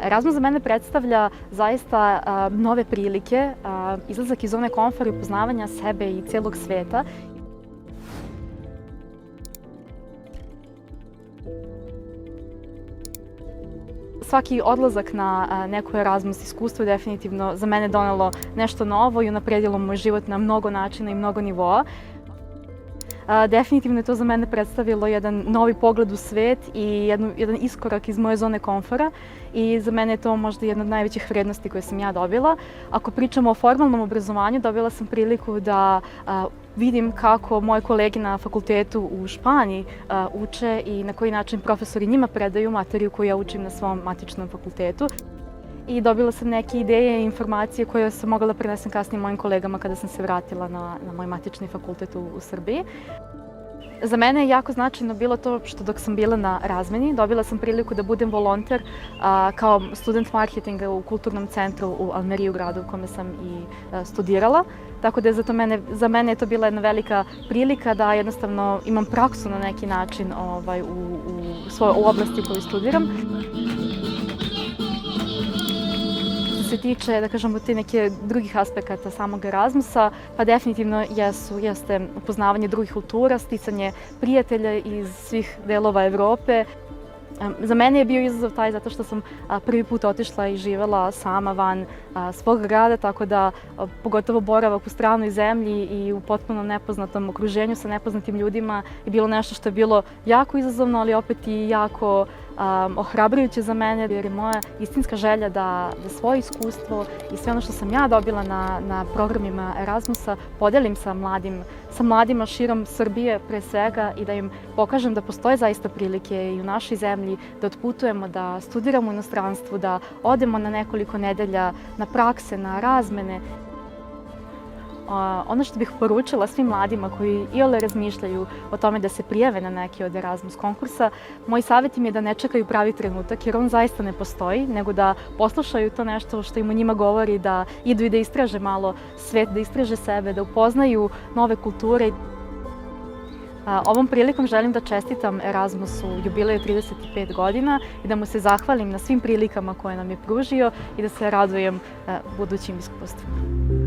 Erasmus za mene predstavlja zaista nove prilike, izlazak iz zone komfora i upoznavanja sebe i celog sveta. Svaki odlazak na neko Erasmus iskustvo je definitivno za mene donelo nešto novo i unapredilo moj život na mnogo načina i mnogo nivoa. Definitivno je to za mene predstavilo jedan novi pogled u svet i jedan iskorak iz moje zone komfora i za mene je to možda jedna od najvećih vrednosti koje sam ja dobila. Ako pričamo o formalnom obrazovanju, dobila sam priliku da vidim kako moje kolege na fakultetu u Španiji uče i na koji način profesori njima predaju materiju koju ja učim na svom matičnom fakultetu. I dobila sam neke ideje i informacije koje sam mogla da prenesem kasnije mojim kolegama kada sam se vratila na moj matični fakultet u Srbiji. Za mene je jako značajno bilo to što dok sam bila na razmeni, dobila sam priliku da budem volonter kao student marketinga u kulturnom centru u Almeriji, u gradu u kome sam i studirala. Tako da je za mene je to bila jedna velika prilika da jednostavno imam praksu na neki način u oblasti u kojoj studiram. Što se tiče, da kažemo, te neke drugih aspekata samog Erasmusa, pa definitivno jeste upoznavanje drugih kultura, sticanje prijatelja iz svih delova Evrope. Za mene je bio izazov taj zato što sam prvi put otišla i živela sama van svog grada, tako da pogotovo boravak u stranoj zemlji i u potpuno nepoznatom okruženju sa nepoznatim ljudima je bilo nešto što je bilo jako izazovno, ali opet i jako ohrabrujuće za mene, jer je moja istinska želja da svoje iskustvo i sve ono što sam ja dobila na programima Erasmusa podelim sa mladima širom Srbije pre svega i da im pokažem da postoje zaista prilike i u našoj zemlji da otputujemo, da studiramo u inostranstvu, da odemo na nekoliko nedelja na prakse, na razmene. Ono što bih poručila svim mladima koji iole razmišljaju o tome da se prijave na neki od Erasmus konkursa, moj savjet im je da ne čekaju pravi trenutak jer on zaista ne postoji, nego da poslušaju to nešto što im o njima govori, da idu i da istraže malo svet, da istraže sebe, da upoznaju nove kulture. Ovom prilikom želim da čestitam Erasmusu jubileju 35 godina i da mu se zahvalim na svim prilikama koje nam je pružio i da se radujem budućim iskustvima.